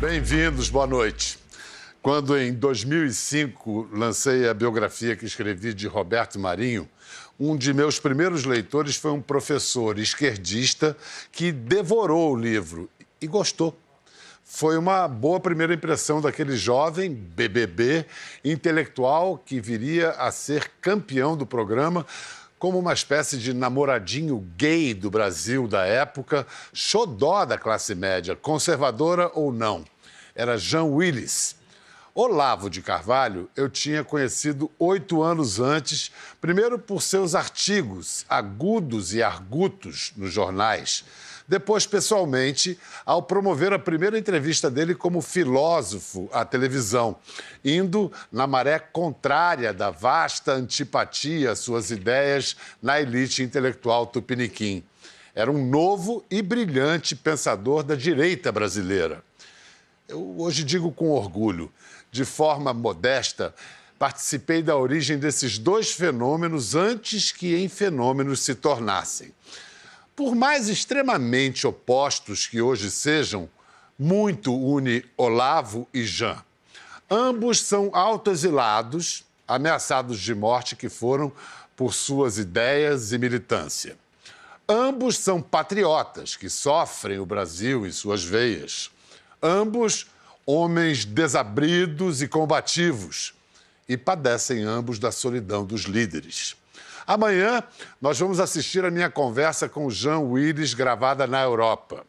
Bem-vindos, boa noite. Quando, em 2005, lancei a biografia que escrevi de Roberto Marinho, um de meus primeiros leitores foi um professor esquerdista que devorou o livro e gostou. Foi uma boa primeira impressão daquele jovem BBB intelectual que viria a ser campeão do programa, como uma espécie de namoradinho gay do Brasil da época, xodó da classe média, conservadora ou não. Era Jean Willis. Olavo de Carvalho eu tinha conhecido 8 anos antes, primeiro por seus artigos agudos e argutos nos jornais, depois pessoalmente ao promover a primeira entrevista dele como filósofo à televisão, indo na maré contrária da vasta antipatia às suas ideias na elite intelectual tupiniquim. Era um novo e brilhante pensador da direita brasileira. Eu hoje digo com orgulho, de forma modesta, participei da origem desses dois fenômenos antes que em fenômenos se tornassem. Por mais extremamente opostos que hoje sejam, muito une Olavo e Jean. Ambos são autoexilados, ameaçados de morte que foram por suas ideias e militância. Ambos são patriotas que sofrem o Brasil em suas veias. Ambos homens desabridos e combativos. E padecem ambos da solidão dos líderes. Amanhã, nós vamos assistir a minha conversa com Jean Willis, gravada na Europa.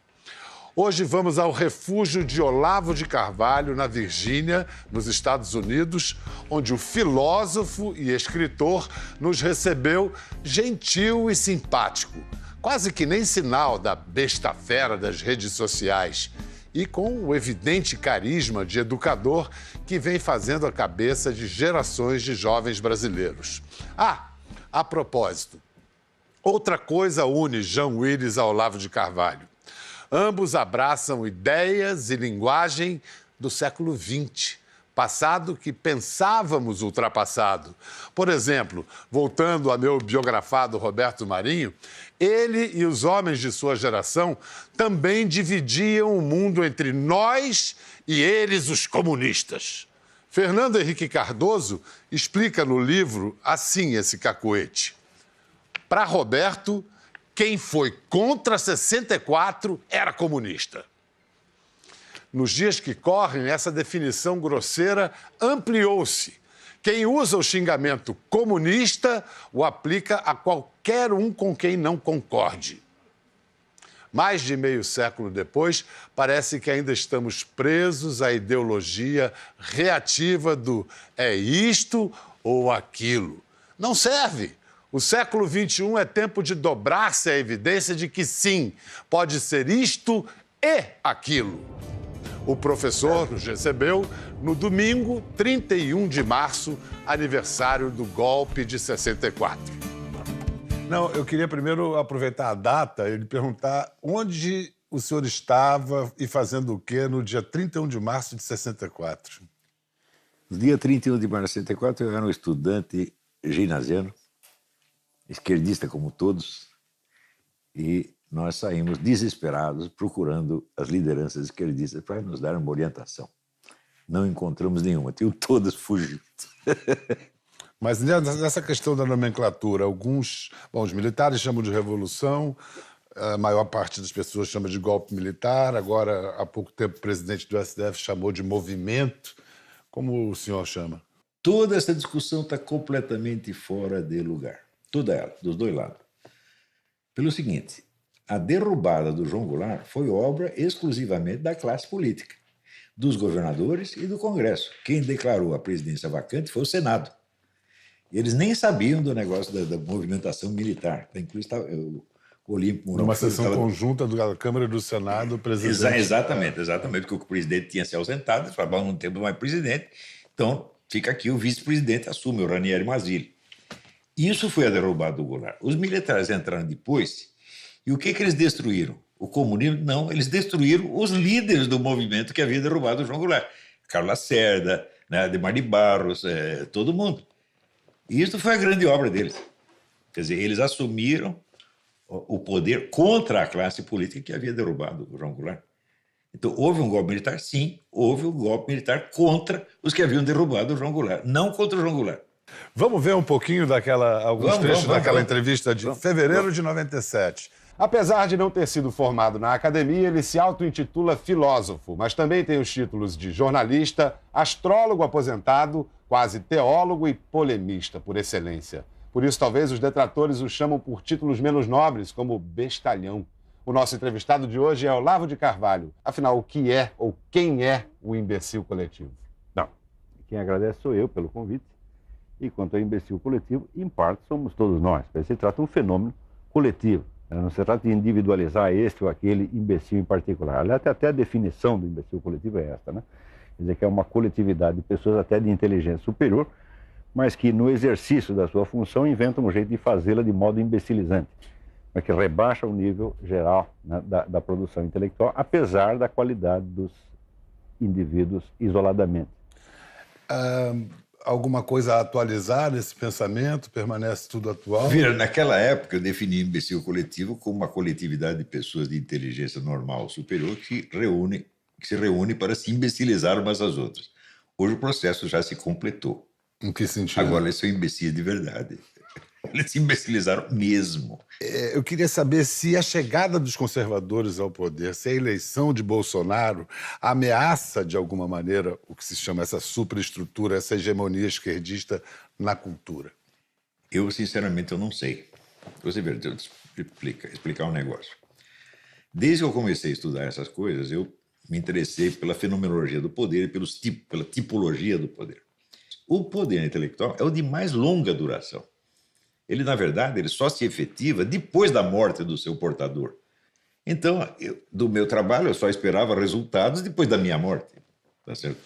Hoje vamos ao refúgio de Olavo de Carvalho, na Virgínia, nos Estados Unidos, onde o filósofo e escritor nos recebeu gentil e simpático, quase que nem sinal da besta fera das redes sociais, e com o evidente carisma de educador que vem fazendo a cabeça de gerações de jovens brasileiros. A propósito, outra coisa une Jean Willis a Olavo de Carvalho. Ambos abraçam ideias e linguagem do século XX, passado que pensávamos ultrapassado. Por exemplo, voltando a meu biografado Roberto Marinho, ele e os homens de sua geração também dividiam o mundo entre nós e eles, os comunistas. Fernando Henrique Cardoso explica no livro assim esse cacuete. Para Roberto, quem foi contra 64 era comunista. Nos dias que correm, essa definição grosseira ampliou-se. Quem usa o xingamento comunista o aplica a qualquer um com quem não concorde. Mais de meio século depois, parece que ainda estamos presos à ideologia reativa do é isto ou aquilo. Não serve. O século XXI é tempo de dobrar-se a evidência de que sim, pode ser isto e aquilo. O professor nos recebeu no domingo, 31 de março, aniversário do golpe de 64. Não, eu queria primeiro aproveitar a data e lhe perguntar onde o senhor estava e fazendo o quê no dia 31 de março de 64? No dia 31 de março de 64, eu era um estudante ginasiano, esquerdista como todos, e nós saímos desesperados procurando as lideranças esquerdistas para nos dar uma orientação. Não encontramos nenhuma, tinham todas fugido. Mas nessa questão da nomenclatura, os militares chamam de revolução, a maior parte das pessoas chama de golpe militar, agora, há pouco tempo, o presidente do STF chamou de movimento. Como o senhor chama? Toda essa discussão está completamente fora de lugar. Toda ela, dos dois lados. Pelo seguinte, a derrubada do João Goulart foi obra exclusivamente da classe política, dos governadores e do Congresso. Quem declarou a presidência vacante foi o Senado. Eles nem sabiam do negócio da movimentação militar. Inclusive, o Olímpio... Numa sessão conjunta da Câmara e do Senado, o presidente... Exatamente, porque o presidente tinha se ausentado, ele falava, não temos mais presidente, então fica aqui o vice-presidente, assume o Ranieri Mazzilli. Isso foi a derrubada do Goulart. Os militares entraram depois, e o que eles destruíram? O comunismo? Não, eles destruíram os líderes do movimento que havia derrubado o João Goulart. Carlos Lacerda, né, Adhemar de Barros, todo mundo. E isso foi a grande obra deles. Quer dizer, eles assumiram o poder contra a classe política que havia derrubado o João Goulart. Então, houve um golpe militar? Sim, houve um golpe militar contra os que haviam derrubado o João Goulart, não contra o João Goulart. Vamos ver um pouquinho alguns trechos daquela entrevista de fevereiro de 97. Apesar de não ter sido formado na academia, ele se auto-intitula filósofo, mas também tem os títulos de jornalista, astrólogo aposentado, quase teólogo e polemista por excelência. Por isso, talvez os detratores o chamam por títulos menos nobres, como bestalhão. O nosso entrevistado de hoje é Olavo de Carvalho. Afinal, o que é ou quem é o imbecil coletivo? Não, quem agradece sou eu pelo convite. E quanto ao imbecil coletivo, em parte somos todos nós. Se trata de um fenômeno coletivo. Não se trata de individualizar este ou aquele imbecil em particular. Aliás, até a definição do imbecil coletivo é esta, né? Quer dizer que é uma coletividade de pessoas até de inteligência superior, mas que no exercício da sua função inventam um jeito de fazê-la de modo imbecilizante, mas que rebaixa o nível geral, né, da produção intelectual, apesar da qualidade dos indivíduos isoladamente. Alguma coisa a atualizar nesse pensamento? Permanece tudo atual? Vira, naquela época eu defini imbecil coletivo como uma coletividade de pessoas de inteligência normal superior que se reúne para se imbecilizar umas às outras. Hoje o processo já se completou. Em que sentido? Agora eles são imbecis de verdade. Eles se imbecilizaram mesmo. Eu queria saber se a chegada dos conservadores ao poder, se a eleição de Bolsonaro ameaça, de alguma maneira, o que se chama essa superestrutura, essa hegemonia esquerdista na cultura. Eu, sinceramente, eu não sei. Você vê, deixa eu explicar um negócio. Desde que eu comecei a estudar essas coisas, eu me interessei pela fenomenologia do poder e pela tipologia do poder. O poder intelectual é o de mais longa duração. Ele, na verdade, ele só se efetiva depois da morte do seu portador. Então, do meu trabalho, eu só esperava resultados depois da minha morte. Tá certo?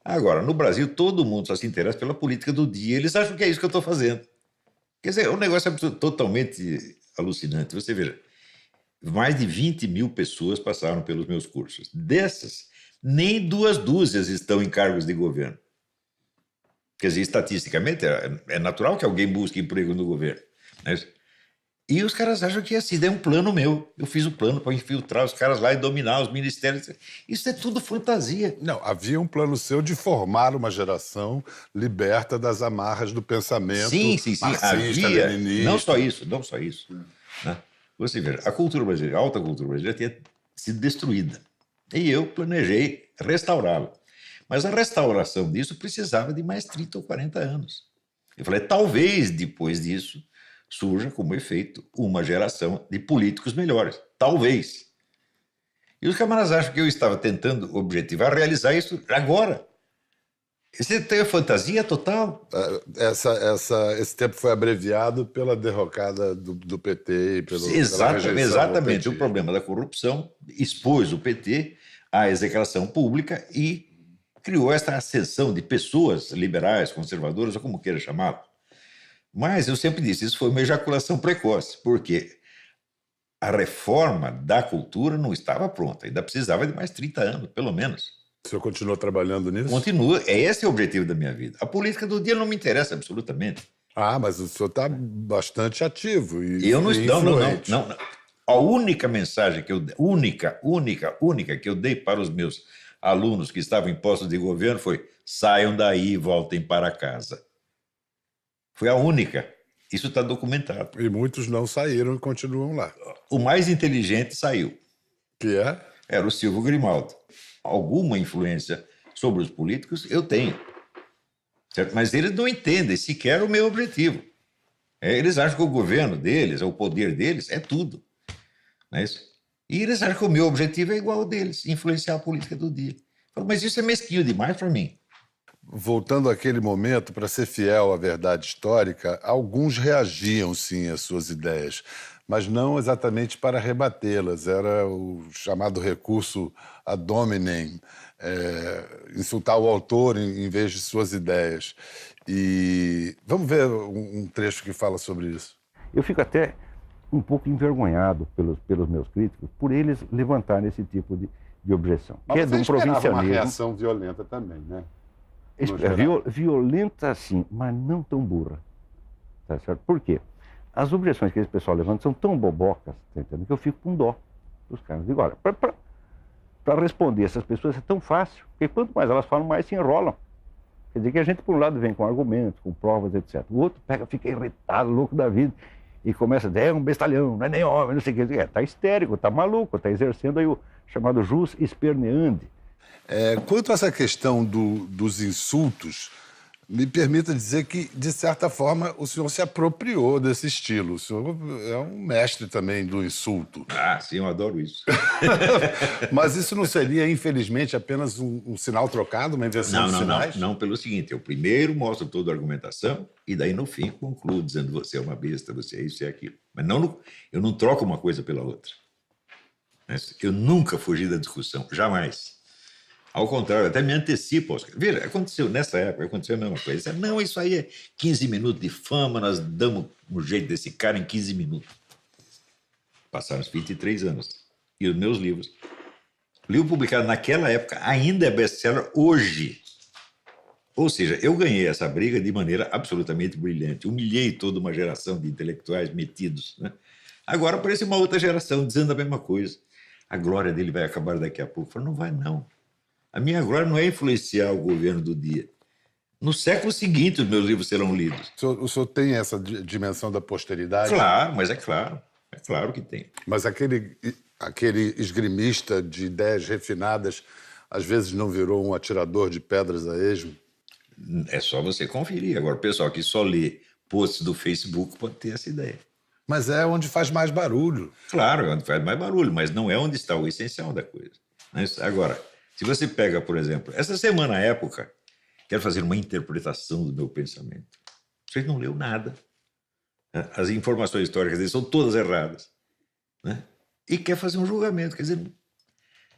Agora, no Brasil, todo mundo só se interessa pela política do dia. Eles acham que é isso que eu estou fazendo. Quer dizer, o negócio é totalmente alucinante. Você veja, mais de 20 mil pessoas passaram pelos meus cursos. Dessas, nem 2 dúzias estão em cargos de governo. Quer dizer, estatisticamente, é natural que alguém busque emprego no governo. Né? E os caras acham que assim, é um plano meu. Eu fiz o plano para infiltrar os caras lá e dominar os ministérios. Isso é tudo fantasia. Não, havia um plano seu de formar uma geração liberta das amarras do pensamento marxista, havia. leninista. Não só isso. Né? Você veja, a cultura brasileira, a alta cultura brasileira tinha sido destruída. E eu planejei restaurá-la. Mas a restauração disso precisava de mais 30 ou 40 anos. Eu falei, talvez depois disso surja como efeito uma geração de políticos melhores. Talvez. E os camaradas acham que eu estava tentando objetivar realizar isso agora. Isso é fantasia total. Esse tempo foi abreviado pela derrocada do PT e pela rejeição exatamente. O problema da corrupção expôs o PT à execração pública e criou essa ascensão de pessoas liberais, conservadoras, ou como queira chamá-lo. Mas eu sempre disse, isso foi uma ejaculação precoce, porque a reforma da cultura não estava pronta, ainda precisava de mais 30 anos, pelo menos. O senhor continuou trabalhando nisso? Continua, esse é o objetivo da minha vida. A política do dia não me interessa absolutamente. Ah, mas o senhor está bastante ativo e eu não, influente. Não. A única mensagem que eu dei, única que eu dei para os meus alunos que estavam em postos de governo foi: saiam daí e voltem para casa. Foi a única. Isso está documentado. E muitos não saíram e continuam lá. O mais inteligente saiu. Que é? Era o Silvio Grimaldi. Alguma influência sobre os políticos eu tenho. Certo? Mas eles não entendem sequer o meu objetivo. Eles acham que o governo deles, o poder deles, é tudo. Não é isso? E eles acham que o meu objetivo é igual ao deles, influenciar a política do dia. Eu falo, mas isso é mesquinho demais para mim. Voltando àquele momento, para ser fiel à verdade histórica, alguns reagiam, sim, às suas ideias, mas não exatamente para rebatê-las. Era o chamado recurso ad hominem, insultar o autor em vez de suas ideias. E vamos ver um trecho que fala sobre isso. Eu fico até um pouco envergonhado pelos meus críticos por eles levantarem esse tipo de objeção. Mas que é de um provincianismo. Uma reação violenta também, né? Violenta, sim, mas não tão burra. Tá certo? Por quê? As objeções que esse pessoal levanta são tão bobocas, tá entendendo? Que eu fico com dó dos caras. Digo, olha, para para responder essas pessoas é tão fácil, porque quanto mais elas falam, mais se enrolam. Quer dizer que a gente, por um lado, vem com argumentos, com provas, etc. O outro fica irritado, louco da vida, e começa, é um bestalhão, não é nem homem, não sei o que. Está histérico, está maluco, está exercendo aí o chamado jus esperneandi. Quanto a essa questão dos insultos, me permita dizer que, de certa forma, o senhor se apropriou desse estilo. O senhor é um mestre também do insulto. Ah, sim, eu adoro isso. Mas isso não seria, infelizmente, apenas um sinal trocado, uma inversão de sinais? Não, pelo seguinte, eu primeiro mostro toda a argumentação e daí, no fim, concluo dizendo você é uma besta, você é isso, você é aquilo. Mas eu não troco uma coisa pela outra. Eu nunca fugi da discussão, jamais. Ao contrário, até me antecipo. Veja, nessa época aconteceu a mesma coisa. Não, isso aí é 15 minutos de fama, nós damos um jeito desse cara em 15 minutos. Passaram os 23 anos. E os meus livros. O livro publicado naquela época ainda é best-seller hoje. Ou seja, eu ganhei essa briga de maneira absolutamente brilhante. Humilhei toda uma geração de intelectuais metidos. Né? Agora aparece uma outra geração dizendo a mesma coisa. A glória dele vai acabar daqui a pouco. Eu falo, não vai, não. A minha glória não é influenciar o governo do dia. No século seguinte, os meus livros serão lidos. O senhor tem essa dimensão da posteridade? Claro, mas é claro. É claro que tem. Mas aquele esgrimista de ideias refinadas, às vezes não virou um atirador de pedras a esmo? É só você conferir. Agora, o pessoal que só lê posts do Facebook pode ter essa ideia. Mas é onde faz mais barulho. Claro, é onde faz mais barulho, mas não é onde está o essencial da coisa. Agora, se você pega, por exemplo, essa semana, à época, quero fazer uma interpretação do meu pensamento. Você não leu nada. As informações históricas dele são todas erradas. Né? E quer fazer um julgamento. Quer dizer,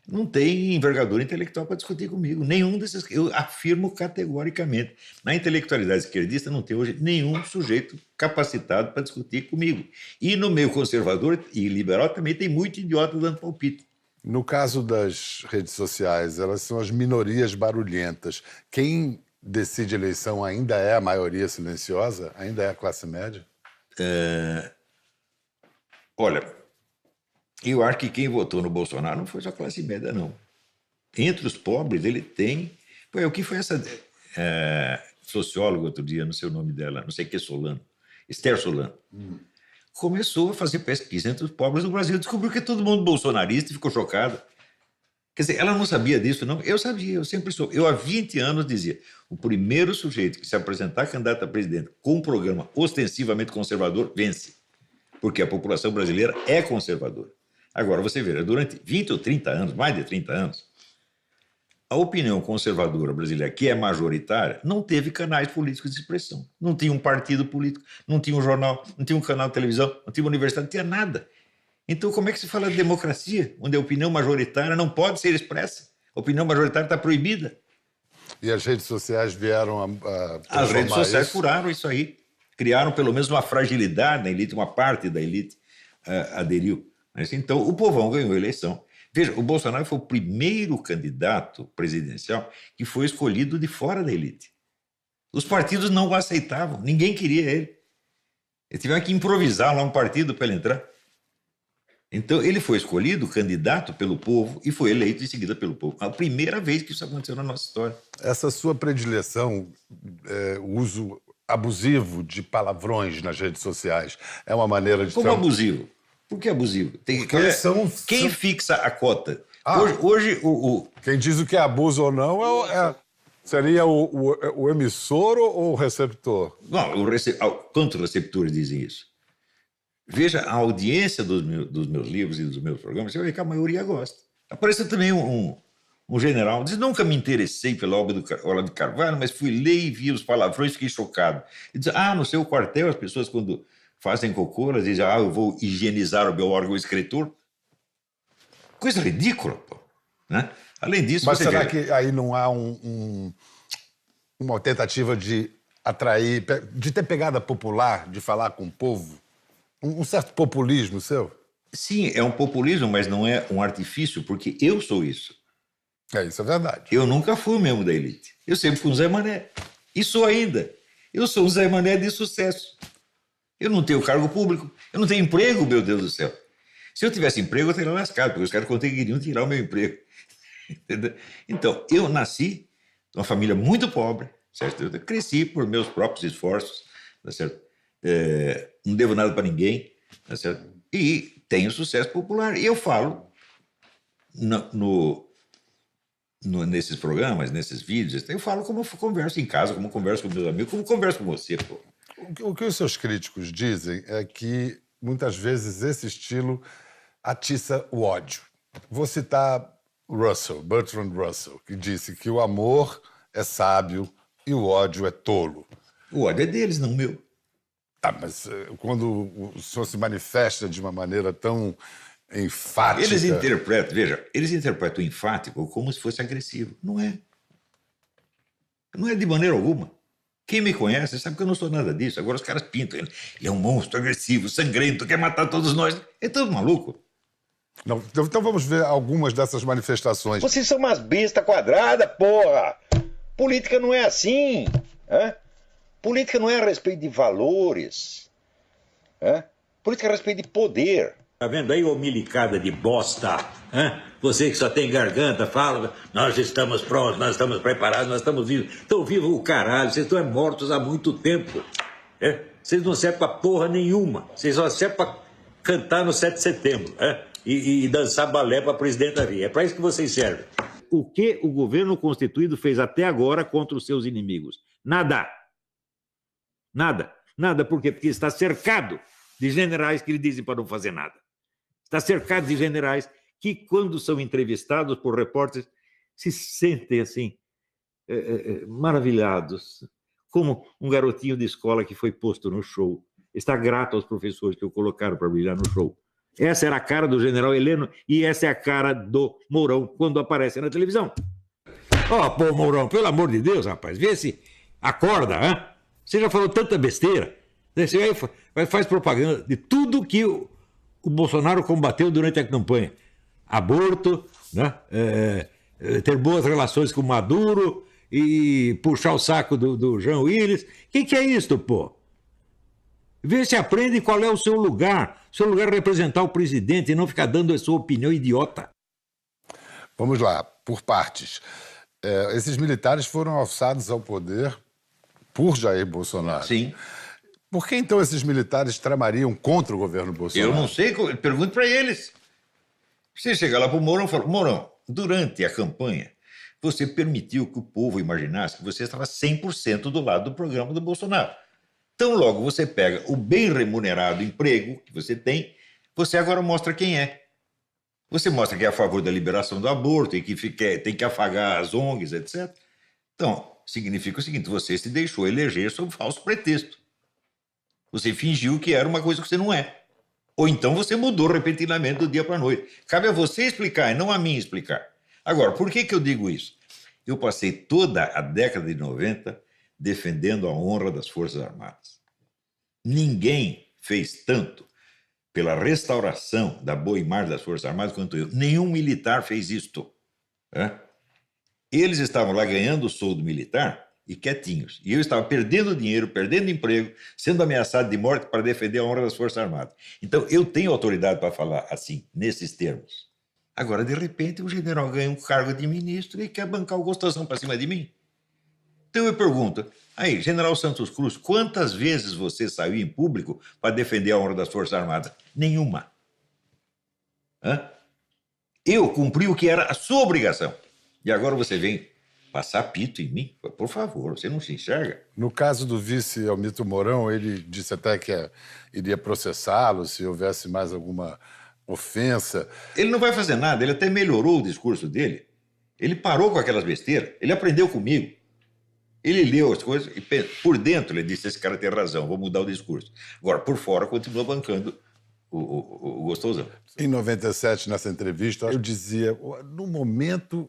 não tem envergadura intelectual para discutir comigo. Nenhum desses. Eu afirmo categoricamente. Na intelectualidade esquerdista não tem hoje nenhum sujeito capacitado para discutir comigo. E no meio conservador e liberal também tem muito idiota dando palpite. No caso das redes sociais, elas são as minorias barulhentas. Quem decide a eleição ainda é a maioria silenciosa? Ainda é a classe média? Olha, eu acho que quem votou no Bolsonaro não foi só a classe média, não. Entre os pobres, ele tem... O que foi essa socióloga outro dia, não sei o nome dela, não sei o que, Solano, Esther Solano. Começou a fazer pesquisa entre os pobres do Brasil, descobriu que é todo mundo bolsonarista e ficou chocada. Quer dizer, ela não sabia disso, não? Eu sabia, eu sempre soube. Eu, há 20 anos, dizia, o primeiro sujeito que se apresentar candidato a presidente com um programa ostensivamente conservador, vence. Porque a população brasileira é conservadora. Agora, você vê, durante 20 ou 30 anos, mais de 30 anos, a opinião conservadora brasileira, que é majoritária, não teve canais políticos de expressão. Não tinha um partido político, não tinha um jornal, não tinha um canal de televisão, não tinha uma universidade, não tinha nada. Então, como é que se fala de democracia, onde a opinião majoritária não pode ser expressa? A opinião majoritária está proibida. E as redes sociais vieram a As redes sociais furaram isso aí. Criaram, pelo menos, uma fragilidade na elite, uma parte da elite aderiu. Então, o povão ganhou a eleição. Veja, o Bolsonaro foi o primeiro candidato presidencial que foi escolhido de fora da elite. Os partidos não o aceitavam, ninguém queria ele. Eles tiveram que improvisar lá um partido para ele entrar. Então, ele foi escolhido candidato pelo povo e foi eleito em seguida pelo povo. A primeira vez que isso aconteceu na nossa história. Essa sua predileção, o uso abusivo de palavrões nas redes sociais, é uma maneira de... Como abusivo? Por que abusivo? Quem fixa a cota? Hoje Quem diz o que é abuso ou não seria o emissor ou o receptor? Não, quantos receptores dizem isso? Veja, a audiência dos meus livros e dos meus programas, você vai ver que a maioria gosta. Apareceu também um general, diz, nunca me interessei pela obra do Olavo de Carvalho, mas fui ler e vi os palavrões e fiquei chocado. E diz, no seu quartel as pessoas quando fazem cocô, elas dizem, eu vou higienizar o meu órgão escritor. Coisa ridícula, pô. Né? Além disso... Mas será que aí não há uma tentativa de atrair, de ter pegada popular, de falar com o povo? Um certo populismo seu? Sim, é um populismo, mas não é um artifício, porque eu sou isso. Isso é verdade. Eu nunca fui membro da elite. Eu sempre fui um Zé Mané. E sou ainda. Eu sou um Zé Mané de sucesso. Eu não tenho cargo público. Eu não tenho emprego, meu Deus do céu. Se eu tivesse emprego, eu teria lascado, porque os caras conseguiriam tirar o meu emprego. Entendeu? Então, eu nasci numa família muito pobre, certo? Eu cresci por meus próprios esforços, tá certo? Não devo nada para ninguém, tá certo? E tenho sucesso popular. E eu falo nesses programas, nesses vídeos, eu falo como eu converso em casa, como eu converso com meus amigos, como eu converso com você, pô. O que os seus críticos dizem é que, muitas vezes, esse estilo atiça o ódio. Vou citar Bertrand Russell, que disse que o amor é sábio e o ódio é tolo. O ódio é deles, não meu. Tá, mas quando o senhor se manifesta de uma maneira tão enfática... Eles interpretam o enfático como se fosse agressivo. Não é. Não é de maneira alguma. Quem me conhece sabe que eu não sou nada disso. Agora os caras pintam ele. Ele é um monstro agressivo, sangrento, quer matar todos nós. É tudo maluco. Não, então vamos ver algumas dessas manifestações. Vocês são umas bestas quadradas, porra! Política não é assim. Hein? Política não é a respeito de valores. Hein? Política é a respeito de poder. Tá vendo aí, ô milicada de bosta? Hein? Você que só tem garganta, fala, nós estamos prontos, nós estamos preparados, nós estamos vivos. Estão vivos o caralho, vocês estão mortos há muito tempo. Vocês não servem pra porra nenhuma. Vocês só servem pra cantar no 7 de setembro. E dançar balé pra presidente da Via. É pra isso que vocês servem. O que o governo constituído fez até agora contra os seus inimigos? Nada. Nada. Nada. Por quê? Porque está cercado de generais que lhe dizem para não fazer nada. Está cercado de generais que, quando são entrevistados por repórteres, se sentem assim, maravilhados, como um garotinho de escola que foi posto no show. Está grato aos professores que o colocaram para brilhar no show. Essa era a cara do general Heleno e essa é a cara do Mourão quando aparece na televisão. Pô, Mourão, pelo amor de Deus, rapaz, vê se acorda, hein? Você já falou tanta besteira. Você faz propaganda de tudo que o Bolsonaro combateu durante a campanha. Aborto, né? Ter boas relações com o Maduro e puxar o saco do Jean Willis. O que é isso, pô? Vê se aprende qual é o seu lugar. O seu lugar é representar o presidente e não ficar dando a sua opinião idiota. Vamos lá, por partes. Esses militares foram alçados ao poder por Jair Bolsonaro. Sim. Por que, então, esses militares tramariam contra o governo Bolsonaro? Eu não sei, pergunto para eles. Você chega lá para o Mourão e fala, Mourão, durante a campanha, você permitiu que o povo imaginasse que você estava 100% do lado do programa do Bolsonaro. Então, logo, você pega o bem remunerado emprego que você tem, você agora mostra quem é. Você mostra que é a favor da liberação do aborto e que tem que afagar as ONGs, etc. Então, significa o seguinte, você se deixou eleger sob falso pretexto. Você fingiu que era uma coisa que você não é. Ou então você mudou repentinamente do dia para a noite. Cabe a você explicar e não a mim explicar. Agora, por que eu digo isso? Eu passei toda a década de 90 defendendo a honra das Forças Armadas. Ninguém fez tanto pela restauração da boa imagem das Forças Armadas quanto eu. Nenhum militar fez isto. Eles estavam lá ganhando o soldo militar e quietinhos. E eu estava perdendo dinheiro, perdendo emprego, sendo ameaçado de morte para defender a honra das Forças Armadas. Então, eu tenho autoridade para falar assim, nesses termos. Agora, de repente, o general ganha um cargo de ministro e quer bancar o gostosão para cima de mim. Então, eu pergunto, aí, general Santos Cruz, quantas vezes você saiu em público para defender a honra das Forças Armadas? Nenhuma. Eu cumpri o que era a sua obrigação. E agora você vem passar pito em mim? Por favor, você não se enxerga? No caso do vice Almito Mourão, ele disse até que iria processá-lo se houvesse mais alguma ofensa. Ele não vai fazer nada, ele até melhorou o discurso dele. Ele parou com aquelas besteiras, ele aprendeu comigo. Ele leu as coisas e por dentro ele disse, esse cara tem razão, vou mudar o discurso. Agora, por fora, continua bancando o gostosão. Em 97, nessa entrevista, eu dizia, no momento...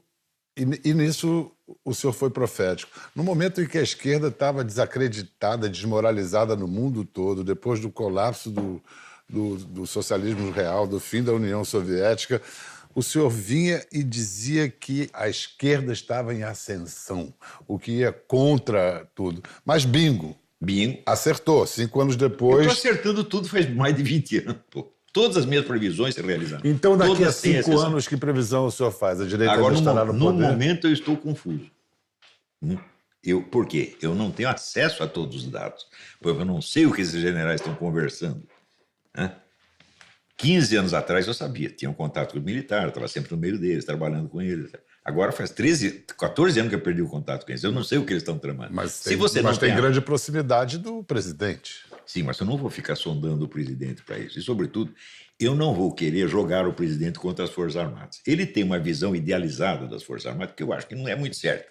E nisso o senhor foi profético. No momento em que a esquerda estava desacreditada, desmoralizada no mundo todo, depois do colapso do socialismo real, do fim da União Soviética, o senhor vinha e dizia que a esquerda estava em ascensão, o que ia contra tudo. Mas bingo. Bingo. Acertou. 5 anos depois... Eu estou acertando tudo faz mais de 20 anos, pô. Todas as minhas previsões se realizaram. Então, daqui Todas a sem 5 exceção. anos, que previsão o senhor faz? A direita Agora, já estará no no poder? momento, eu estou confuso. Por quê? Eu não tenho acesso a todos os dados. Porque eu não sei o que esses generais estão conversando. Né? 15 anos atrás eu sabia, tinha um contato com os militares, estava sempre no meio deles, trabalhando com eles. Agora faz 14 anos que eu perdi o contato com eles. Eu não sei o que eles estão tramando. Mas tem grande proximidade do presidente. Sim, mas eu não vou ficar sondando o presidente para isso. E, sobretudo, eu não vou querer jogar o presidente contra as Forças Armadas. Ele tem uma visão idealizada das Forças Armadas que eu acho que não é muito certa.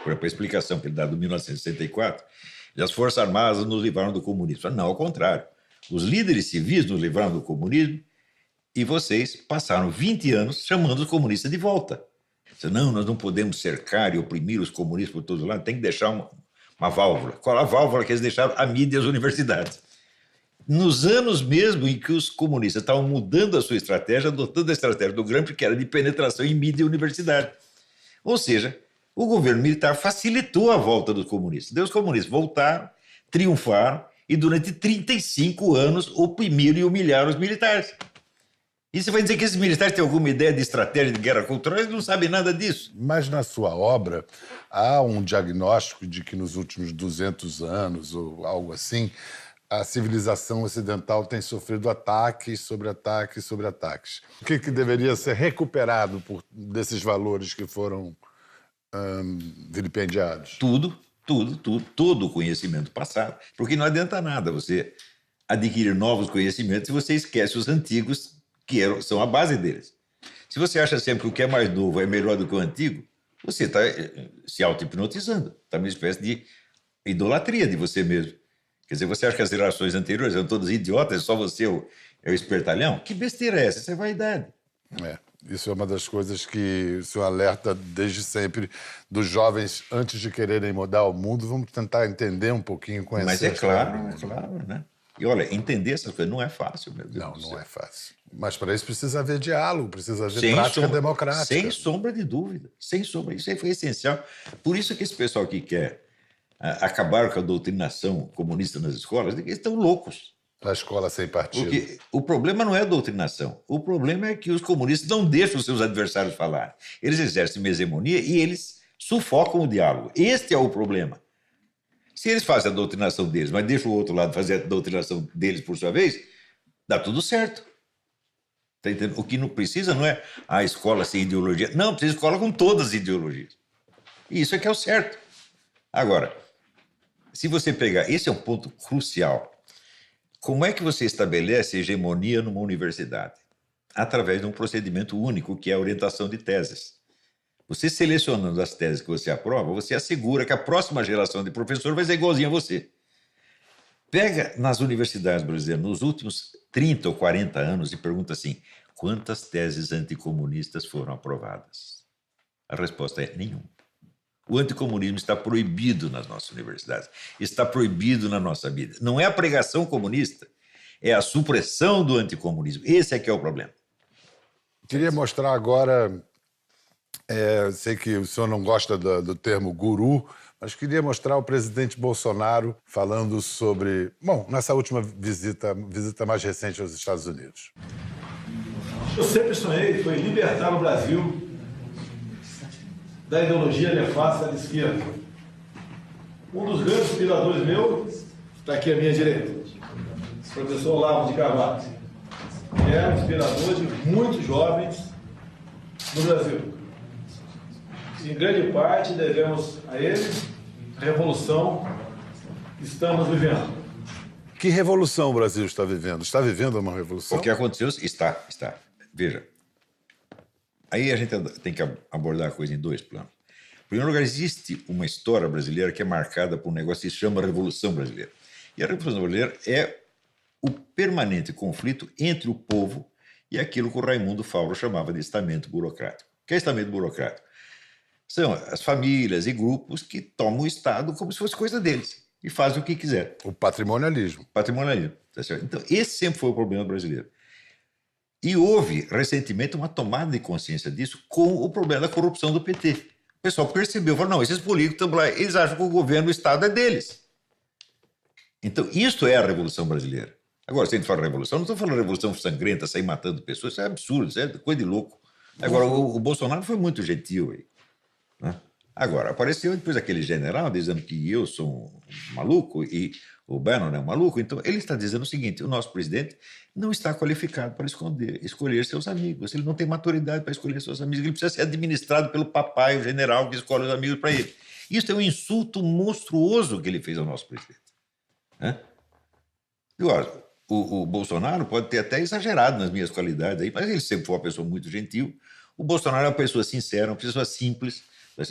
Por exemplo, a explicação que ele dá do 1964, as Forças Armadas nos livraram do comunismo. Não, ao contrário. Os líderes civis nos livraram do comunismo e vocês passaram 20 anos chamando os comunistas de volta. Não, nós não podemos cercar e oprimir os comunistas por todos os lados, tem que deixar uma válvula. Qual a válvula que eles deixaram? A mídia e as universidades. Nos anos mesmo em que os comunistas estavam mudando a sua estratégia, adotando a estratégia do Gramsci, que era de penetração em mídia e universidade. Ou seja, o governo militar facilitou a volta dos comunistas. Daí os comunistas voltaram, triunfaram e durante 35 anos oprimiram e humilharam os militares. E você vai dizer que esses militares têm alguma ideia de estratégia de guerra cultural? Eles não sabem nada disso. Mas na sua obra há um diagnóstico de que nos últimos 200 anos, ou algo assim, a civilização ocidental tem sofrido ataques sobre ataques sobre ataques. O que deveria ser recuperado desses valores que foram vilipendiados? Todo o conhecimento passado. Porque não adianta nada você adquirir novos conhecimentos se você esquece os antigos, que são a base deles. Se você acha sempre que o que é mais novo é melhor do que o antigo, você está se auto-hipnotizando. Está numa espécie de idolatria de você mesmo. Quer dizer, você acha que as gerações anteriores eram todas idiotas, só você é o espertalhão? Que besteira é essa? Isso é vaidade. Isso é uma das coisas que o senhor alerta desde sempre dos jovens, antes de quererem mudar o mundo. Vamos tentar entender um pouquinho, conhecer. Mas é claro, né? E olha, entender essas coisas não é fácil, meu Deus do céu. Não é fácil. Mas para isso precisa haver diálogo, precisa haver prática democrática. Sem sombra de dúvida, sem sombra. Isso aí foi essencial. Por isso que esse pessoal que quer acabar com a doutrinação comunista nas escolas, eles estão loucos. A escola sem partido. Porque o problema não é a doutrinação. O problema é que os comunistas não deixam os seus adversários falar. Eles exercem uma hegemonia e eles sufocam o diálogo. Este é o problema. Se eles fazem a doutrinação deles, mas deixam o outro lado fazer a doutrinação deles por sua vez, dá tudo certo. Tá entendendo? O que não precisa não é a escola sem ideologia. Não, precisa escola com todas as ideologias. E isso é que é o certo. Agora, se você pegar... Esse é um ponto crucial. Como é que você estabelece hegemonia numa universidade? Através de um procedimento único, que é a orientação de teses. Você selecionando as teses que você aprova, você assegura que a próxima geração de professor vai ser igualzinho a você. Pega nas universidades brasileiras, nos últimos 30 ou 40 anos, e pergunta assim, quantas teses anticomunistas foram aprovadas? A resposta é nenhuma. O anticomunismo está proibido nas nossas universidades, está proibido na nossa vida. Não é a pregação comunista, é a supressão do anticomunismo. Esse é que é o problema. Queria mostrar agora, sei que o senhor não gosta do termo guru, mas queria mostrar o presidente Bolsonaro falando sobre, nessa última visita mais recente aos Estados Unidos. Eu sempre sonhei, foi libertar o Brasil da ideologia nefasta de esquerda. Um dos grandes inspiradores meus está aqui à minha direita, o professor Olavo de Carvalho. Ele é um inspirador de muitos jovens no Brasil. Em grande parte devemos a ele a revolução que estamos vivendo. Que revolução o Brasil está vivendo? Está vivendo uma revolução? O que aconteceu está. Veja, aí a gente tem que abordar a coisa em dois planos. Em primeiro lugar, existe uma história brasileira que é marcada por um negócio que se chama Revolução Brasileira. E a Revolução Brasileira é o permanente conflito entre o povo e aquilo que o Raimundo Fauro chamava de estamento burocrático. O que é estamento burocrático? São as famílias e grupos que tomam o Estado como se fosse coisa deles e fazem o que quiser. O patrimonialismo. Patrimonialismo. Tá certo? Então, esse sempre foi o problema brasileiro. E houve, recentemente, uma tomada de consciência disso com o problema da corrupção do PT. O pessoal percebeu, falou, não, esses políticos estão lá, eles acham que o governo, o Estado é deles. Então, isso é a Revolução Brasileira. Agora, se a gente fala revolução, não estou falando revolução sangrenta, sair matando pessoas, isso é absurdo, isso é coisa de louco. Agora, o Bolsonaro foi muito gentil aí, né? Agora, apareceu depois aquele general dizendo que eu sou um maluco e o Bannon é um maluco. Então, ele está dizendo o seguinte: o nosso presidente não está qualificado para escolher seus amigos. Ele não tem maturidade para escolher seus amigos. Ele precisa ser administrado pelo papai, o general, que escolhe os amigos para ele. Isso é um insulto monstruoso que ele fez ao nosso presidente, né? E, olha, o Bolsonaro pode ter até exagerado nas minhas qualidades, aí, mas ele sempre foi uma pessoa muito gentil. O Bolsonaro é uma pessoa sincera, uma pessoa simples.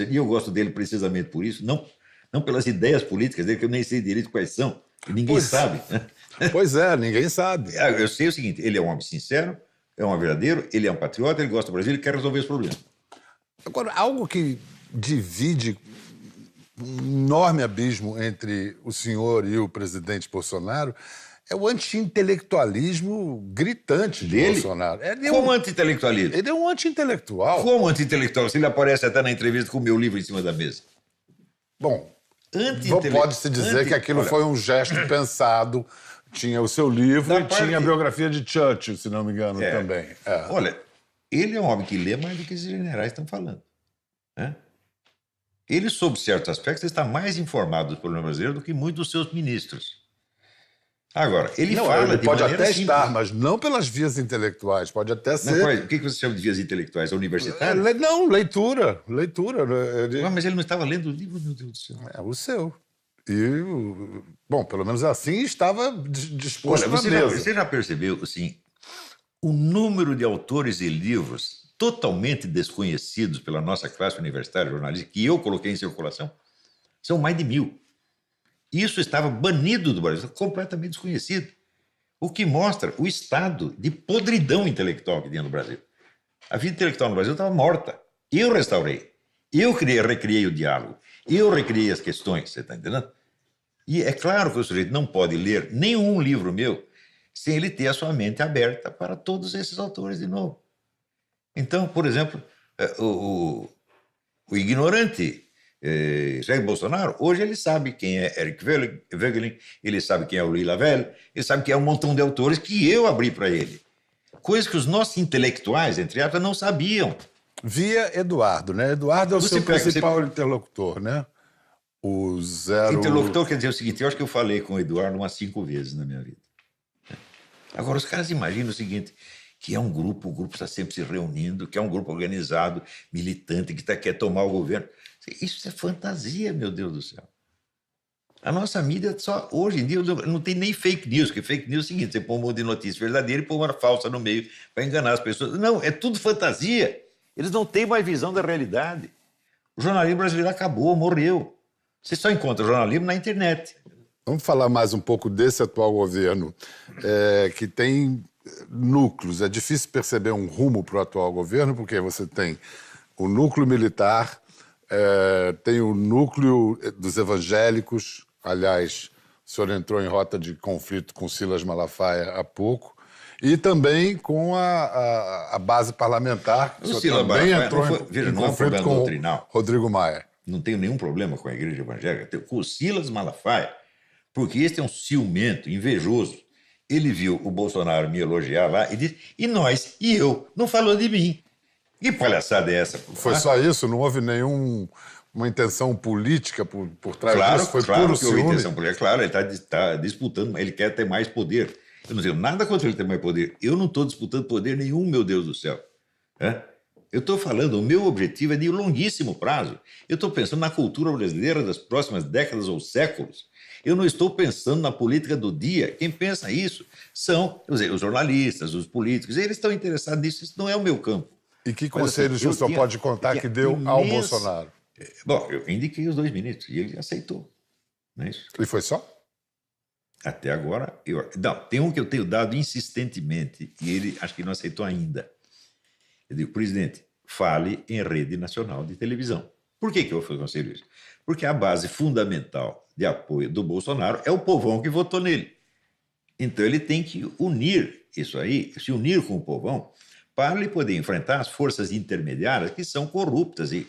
E eu gosto dele precisamente por isso, não pelas ideias políticas dele, que eu nem sei direito quais são, e ninguém sabe, né? Pois é, ninguém sabe. Eu sei o seguinte: ele é um homem sincero, é um homem verdadeiro, ele é um patriota, ele gosta do Brasil, ele quer resolver os problemas. Agora, algo que divide um enorme abismo entre o senhor e o presidente Bolsonaro é o anti-intelectualismo gritante de Dele? Bolsonaro. Como anti-intelectualismo? Ele é um anti-intelectual. Como anti-intelectual? Se ele aparece até na entrevista com o meu livro em cima da mesa. Bom, pode-se dizer que aquilo foi um gesto pensado. Tinha o seu livro e tinha a biografia de Churchill, se não me engano, também. É. Olha, ele é um homem que lê mais do que esses generais estão falando, né? Ele, sob certos aspectos, está mais informado do problema brasileiro do que muitos dos seus ministros. Agora, ele pode até estar, mas não pelas vias intelectuais. Pode até ser. O que você chama de vias intelectuais? Universitárias? Não, leitura. Mas ele não estava lendo o livro, meu Deus do céu. É o seu. Bom, pelo menos assim estava disposto na mesa. Você já percebeu, assim, o número de autores e livros totalmente desconhecidos pela nossa classe universitária jornalística que eu coloquei em circulação? São mais de 1000. Isso estava banido do Brasil, completamente desconhecido. O que mostra o estado de podridão intelectual que tinha no Brasil. A vida intelectual no Brasil estava morta. Eu restaurei. Eu recriei o diálogo. Eu recriei as questões, você está entendendo? E é claro que o sujeito não pode ler nenhum livro meu sem ele ter a sua mente aberta para todos esses autores de novo. Então, por exemplo, o ignorante Jair Bolsonaro, hoje ele sabe quem é Eric Voegelin, ele sabe quem é o Louis Lavelle, ele sabe quem é um montão de autores que eu abri para ele. Coisas que os nossos intelectuais, entre aspas, não sabiam. Via Eduardo, né? Eduardo é o seu principal interlocutor, né? O zero... Interlocutor quer dizer o seguinte: eu acho que eu falei com o Eduardo umas 5 vezes na minha vida. Agora, os caras imaginam o seguinte, que é um grupo, o grupo está sempre se reunindo, que é um grupo organizado, militante, que quer tomar o governo. Isso é fantasia, meu Deus do céu. A nossa mídia só, hoje em dia, não tem nem fake news, porque fake news é o seguinte: você põe um monte de notícia verdadeira e põe uma falsa no meio para enganar as pessoas. Não, é tudo fantasia. Eles não têm mais visão da realidade. O jornalismo brasileiro acabou, morreu. Você só encontra jornalismo na internet. Vamos falar mais um pouco desse atual governo, que tem núcleos. É difícil perceber um rumo para o atual governo, porque você tem o núcleo militar, tem o núcleo dos evangélicos. Aliás, o senhor entrou em rota de conflito com Silas Malafaia há pouco. E também com a base parlamentar, que o senhor também entrou em conflito com doutrinal. Rodrigo Maia. Não tenho nenhum problema com a igreja evangélica, com o Silas Malafaia, porque este é um ciumento, invejoso. Ele viu o Bolsonaro me elogiar lá e disse: e nós, e eu, não falou de mim. Que palhaçada é essa? Foi só isso? Não houve nenhuma intenção política por trás disso? Foi claro puro que houve ciúme? intenção política. Claro, ele está disputando, ele quer ter mais poder. Eu não tenho nada contra ele ter mais poder. Eu não estou disputando poder nenhum, meu Deus do céu. Eu estou falando, o meu objetivo é de longuíssimo prazo. Eu estou pensando na cultura brasileira das próximas décadas ou séculos. Eu não estou pensando na política do dia. Quem pensa isso são os jornalistas, os políticos. Eles estão interessados nisso. Isso não é o meu campo. E que conselhos o senhor pode contar que deu ao Bolsonaro? Bom, eu indiquei os 2 ministros e ele aceitou. Não é isso? E foi só? Até agora, não, tem um que eu tenho dado insistentemente e ele acho que não aceitou ainda. Eu digo: presidente, fale em rede nacional de televisão. Por que eu aconselho isso? Porque a base fundamental de apoio do Bolsonaro é o povão que votou nele. Então ele tem que unir isso aí, se unir com o povão, para ele poder enfrentar as forças intermediárias que são corruptas, e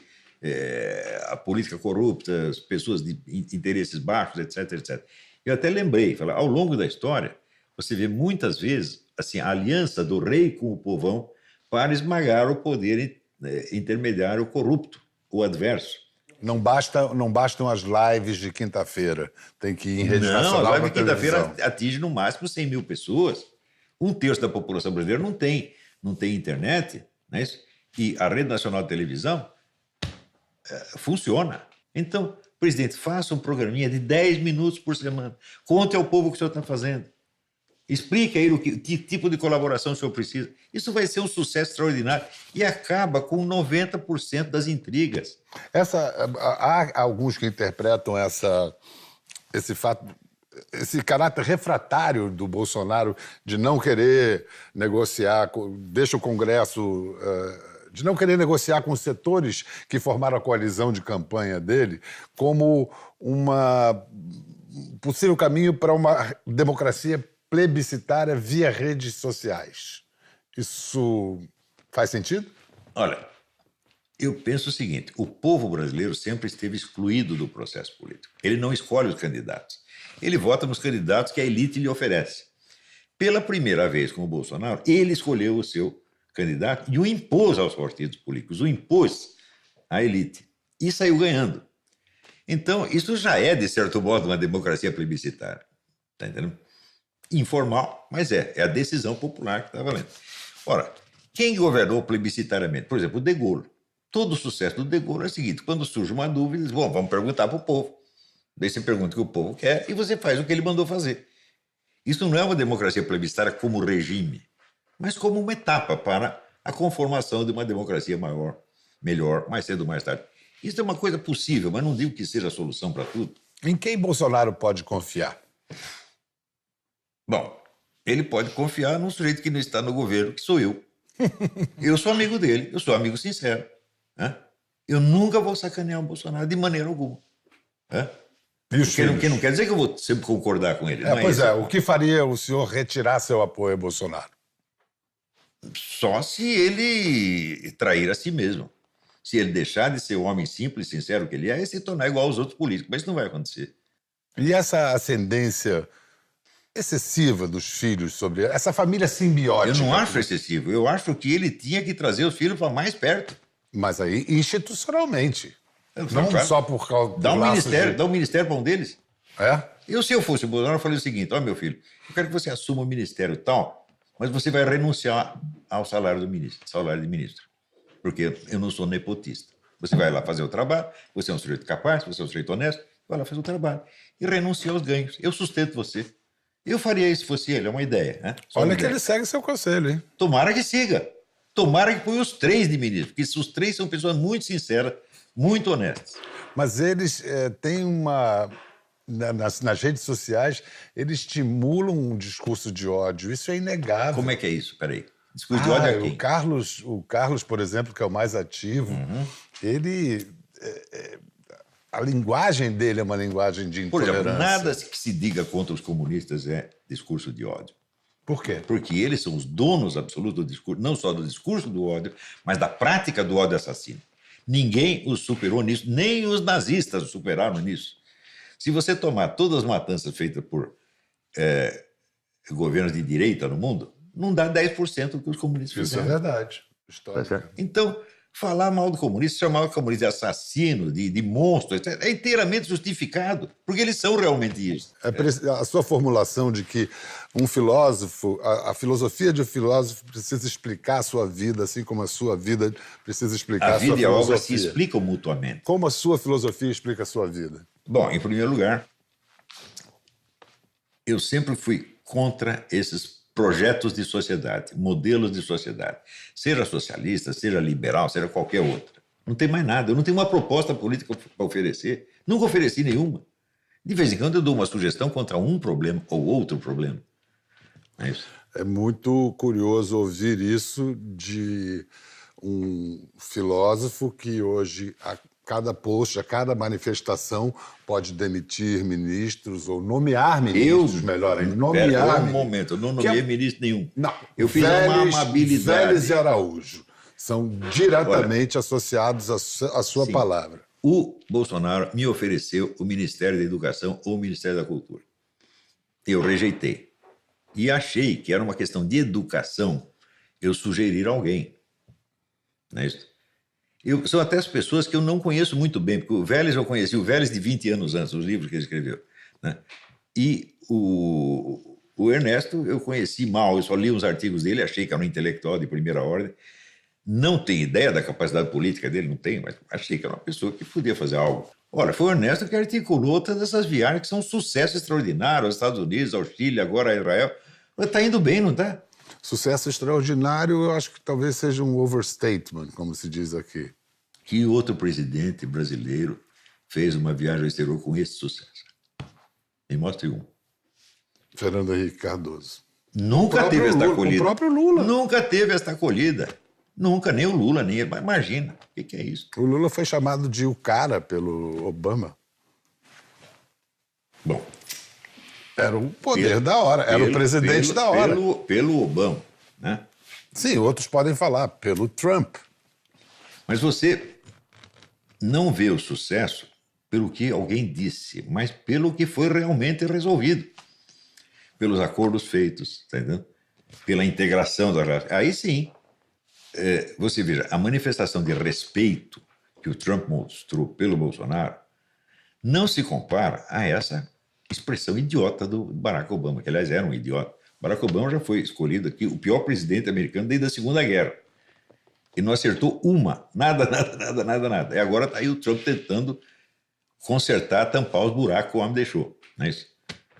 a política corrupta, as pessoas de interesses baixos, etc, etc. Eu até lembrei, ao longo da história, você vê muitas vezes assim, a aliança do rei com o povão para esmagar o poder intermediário corrupto, o adverso. Não bastam as lives de quinta-feira. Tem que ir em rede nacional. Não, a live de quinta-feira atinge no máximo 100 mil pessoas. 1/3 da população brasileira não tem internet, não é isso? E a rede nacional de televisão funciona. Então, presidente, faça um programinha de 10 minutos por semana. Conte ao povo o que o senhor está fazendo. Explique a ele que tipo de colaboração o senhor precisa. Isso vai ser um sucesso extraordinário e acaba com 90% das intrigas. Há alguns que interpretam esse fato, esse caráter refratário do Bolsonaro de não querer negociar, deixa o Congresso, de não querer negociar com os setores que formaram a coalizão de campanha dele, como um possível caminho para uma democracia plebiscitária via redes sociais. Isso faz sentido? Olha, eu penso o seguinte, o povo brasileiro sempre esteve excluído do processo político. Ele não escolhe os candidatos. Ele vota nos candidatos que a elite lhe oferece. Pela primeira vez com o Bolsonaro, ele escolheu o seu candidato e o impôs aos partidos políticos, o impôs à elite e saiu ganhando. Então, isso já é, de certo modo, uma democracia plebiscitária. Está entendendo? Informal, mas é a decisão popular que está valendo. Ora, quem governou plebiscitariamente? Por exemplo, o De Gaulle. Todo o sucesso do De Gaulle é o seguinte, quando surge uma dúvida, diz, bom, vamos perguntar para o povo. Daí você pergunta o que o povo quer e você faz o que ele mandou fazer. Isso não é uma democracia plebiscitária como regime, mas como uma etapa para a conformação de uma democracia maior, melhor, mais cedo ou mais tarde. Isso é uma coisa possível, mas não digo que seja a solução para tudo. Em quem Bolsonaro pode confiar? Bom, ele pode confiar num sujeito que não está no governo, que sou eu. Eu sou amigo dele, eu sou amigo sincero. Né? Eu nunca vou sacanear o Bolsonaro de maneira alguma. Né? Porque não quer dizer que eu vou sempre concordar com ele. O que faria o senhor retirar seu apoio a Bolsonaro? Só se ele trair a si mesmo. Se ele deixar de ser o homem simples e sincero que ele é e se tornar igual aos outros políticos. Mas isso não vai acontecer. E essa ascendência excessiva dos filhos sobre essa família simbiótica? Eu não acho excessivo. Eu acho que ele tinha que trazer os filhos para mais perto. Mas aí institucionalmente. Não só por causa dá um ministério para um deles. É? Se eu fosse o Bolsonaro, eu falei o seguinte, meu filho, eu quero que você assuma o ministério tal, mas você vai renunciar ao salário de ministro, porque eu não sou nepotista. Você vai lá fazer o trabalho, você é um sujeito capaz, você é um sujeito honesto, vai lá fazer o trabalho e renuncia aos ganhos. Eu sustento você. Eu faria isso se fosse ele, é uma ideia. Né? Olha que ele segue seu conselho, hein? Tomara que siga. Tomara que ponha os 3 de ministro, porque os 3 são pessoas muito sinceras, muito honestas. Mas eles têm uma... Nas redes sociais, eles estimulam um discurso de ódio. Isso é inegável. Como é que é isso? Peraí. Discurso de ódio a quem? O Carlos, por exemplo, que é o mais ativo, ele... A linguagem dele é uma linguagem de intolerância. Por exemplo, nada que se diga contra os comunistas é discurso de ódio. Por quê? Porque eles são os donos absolutos do discurso, não só do discurso do ódio, mas da prática do ódio assassino. Ninguém os superou nisso, nem os nazistas os superaram nisso. Se você tomar todas as matanças feitas por governos de direita no mundo, não dá 10% do que os comunistas fizeram. Isso é verdade. História. Então, falar mal do comunista, chamar o comunista de assassino, de monstro, é inteiramente justificado, porque eles são realmente isso. A sua formulação de que um filósofo, a filosofia de um filósofo precisa explicar a sua vida, assim como a sua vida precisa explicar a sua filosofia. A vida e a obra se explicam mutuamente. Como a sua filosofia explica a sua vida? Bom, em primeiro lugar, eu sempre fui contra esses projetos de sociedade, modelos de sociedade. Seja socialista, seja liberal, seja qualquer outra. Não tem mais nada. Eu não tenho uma proposta política para oferecer. Nunca ofereci nenhuma. De vez em quando eu dou uma sugestão contra um problema ou outro problema. É isso. É muito curioso ouvir isso de um filósofo que hoje, a cada post, a cada manifestação, pode demitir ministros ou nomear ministros, melhor ainda. Nomear um momento, eu não nomeei ministro nenhum. Não. Eu fiz uma amabilidade. Vélez e Araújo são diretamente associados à sua palavra. O Bolsonaro me ofereceu o Ministério da Educação ou o Ministério da Cultura. Eu rejeitei. e achei que era uma questão de educação eu sugerir alguém. Não é isso? São até as pessoas que eu não conheço muito bem, porque o Vélez eu conheci, o Vélez de 20 anos antes, os livros que ele escreveu. Né? E o Ernesto eu conheci mal, eu só li uns artigos dele, achei que era um intelectual de primeira ordem. Não tenho ideia da capacidade política dele, não tenho, mas achei que era uma pessoa que podia fazer algo. Ora, foi o Ernesto que articulou todas essas viagens que são um sucesso extraordinário aos Estados Unidos, ao Chile, agora a Israel. Está indo bem, não está? Sucesso extraordinário, eu acho que talvez seja um overstatement, como se diz aqui. Que outro presidente brasileiro fez uma viagem ao exterior com esse sucesso? Me mostre um. Fernando Henrique Cardoso. Nunca teve esta acolhida. O próprio Lula. Nunca teve esta acolhida. Nunca, nem o Lula, nem ele. Imagina, o que é isso? O Lula foi chamado de o cara pelo Obama. Bom. Era o poder da hora, era o presidente da hora. Pelo Obama, né? Sim, outros podem falar, pelo Trump. Mas você não vê o sucesso pelo que alguém disse, mas pelo que foi realmente resolvido. Pelos acordos feitos, tá entendendo? Pela integração da relação. Aí sim, você veja, a manifestação de respeito que o Trump mostrou pelo Bolsonaro não se compara a essa expressão idiota do Barack Obama, que aliás era um idiota. Barack Obama já foi escolhido aqui o pior presidente americano desde a Segunda Guerra. E não acertou uma. Nada. E agora está aí o Trump tentando consertar, tampar os buracos que o homem deixou. Não é isso?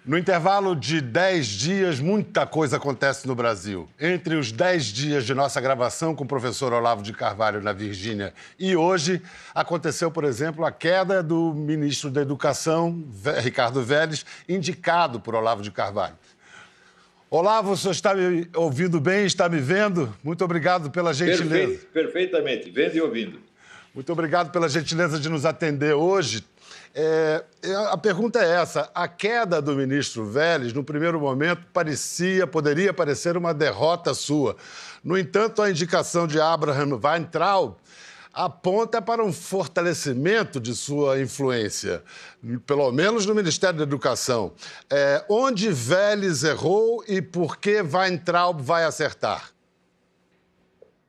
No intervalo de 10 dias, muita coisa acontece no Brasil. Entre os 10 dias de nossa gravação com o professor Olavo de Carvalho na Virgínia e hoje, aconteceu, por exemplo, a queda do ministro da Educação, Ricardo Vélez, indicado por Olavo de Carvalho. Olavo, o senhor está me ouvindo bem, está me vendo? Muito obrigado pela gentileza. Perfeitamente, vendo e ouvindo. Muito obrigado pela gentileza de nos atender hoje. A pergunta é essa: a queda do ministro Vélez, no primeiro momento, poderia parecer uma derrota sua. No entanto, a indicação de Abraham Weintraub aponta para um fortalecimento de sua influência, pelo menos no Ministério da Educação. Onde Vélez errou e por que Weintraub vai acertar?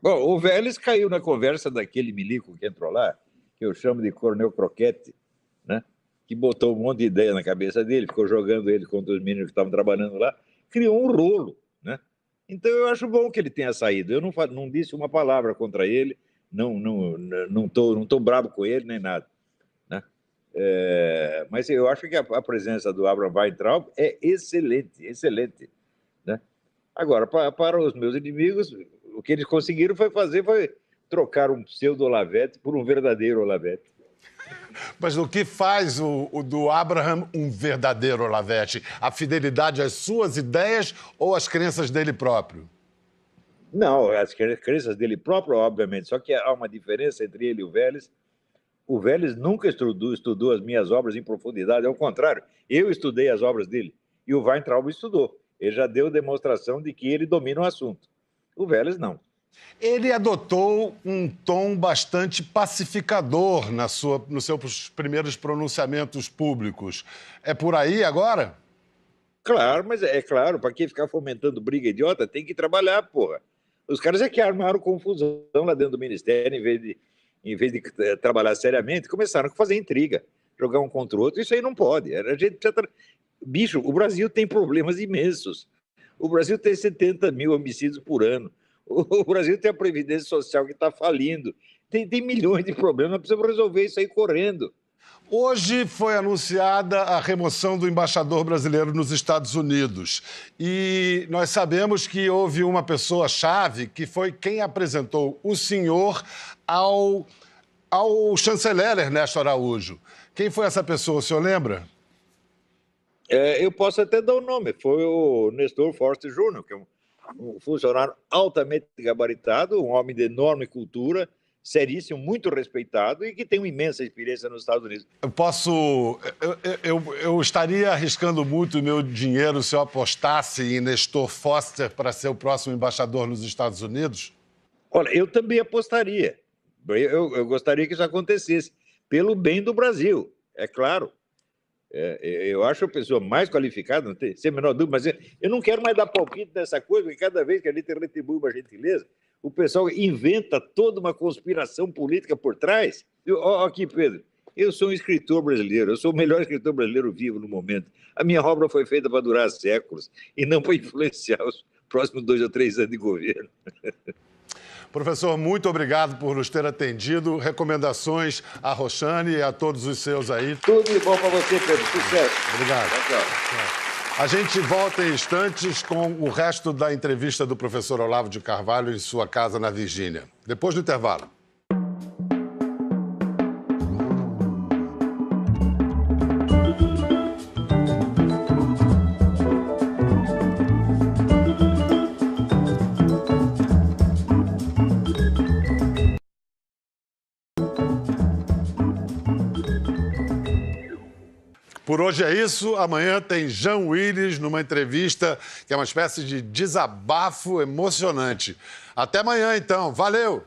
Bom, o Vélez caiu na conversa daquele milico que entrou lá, que eu chamo de Coronel Croquete, né? Que botou um monte de ideia na cabeça dele, ficou jogando ele contra os meninos que estavam trabalhando lá, criou um rolo, né? Então eu acho bom que ele tenha saído. Eu não disse uma palavra contra ele, não tô bravo com ele nem nada, né? Mas eu acho que a presença do Abraham Weintraub é excelente, né? Agora, para os meus inimigos, o que eles conseguiram foi trocar um pseudo-Olavete por um verdadeiro Olavete. Mas o que faz o do Abraham um verdadeiro Olavete? A fidelidade às suas ideias ou às crenças dele próprio? Não, as crenças dele próprio, obviamente. Só que há uma diferença entre ele e o Vélez. O Vélez nunca estudou as minhas obras em profundidade. Ao contrário, eu estudei as obras dele. E o Weintraub estudou. Ele já deu demonstração de que ele domina o assunto. O Vélez não. Ele adotou um tom bastante pacificador nos seus primeiros pronunciamentos públicos. É por aí agora? Claro, mas é claro, para quem ficar fomentando briga idiota, tem que trabalhar, porra. Os caras é que armaram confusão lá dentro do ministério, em vez de trabalhar seriamente, começaram a fazer intriga, jogar um contra o outro. Isso aí não pode. Bicho, o Brasil tem problemas imensos. O Brasil tem 70 mil homicídios por ano. O Brasil tem a Previdência Social que está falindo. Tem milhões de problemas, nós precisamos resolver isso aí correndo. Hoje foi anunciada a remoção do embaixador brasileiro nos Estados Unidos. E nós sabemos que houve uma pessoa-chave que foi quem apresentou o senhor ao chanceler Ernesto Araújo. Quem foi essa pessoa, o senhor lembra? Eu posso até dar o nome. Foi o Nestor Forster Júnior, que é um funcionário altamente gabaritado, um homem de enorme cultura, seríssimo, muito respeitado e que tem uma imensa experiência nos Estados Unidos. Eu estaria arriscando muito o meu dinheiro se eu apostasse em Nestor Forster para ser o próximo embaixador nos Estados Unidos? Olha, eu também apostaria. Eu gostaria que isso acontecesse, pelo bem do Brasil, é claro. Eu acho a pessoa mais qualificada, não tem sem a menor dúvida, mas eu não quero mais dar palpite nessa coisa, porque cada vez que a gente retribui uma gentileza, o pessoal inventa toda uma conspiração política por trás. Aqui, Pedro, eu sou um escritor brasileiro, eu sou o melhor escritor brasileiro vivo no momento. A minha obra foi feita para durar séculos e não para influenciar os próximos 2 ou 3 anos de governo. Professor, muito obrigado por nos ter atendido. Recomendações a Roxane e a todos os seus aí. Tudo de bom para você, Pedro. Sucesso. Obrigado. Tchau. A gente volta em instantes com o resto da entrevista do professor Olavo de Carvalho em sua casa na Virgínia. Depois do intervalo. Por hoje é isso. Amanhã tem Jean Willis numa entrevista que é uma espécie de desabafo emocionante. Até amanhã, então. Valeu!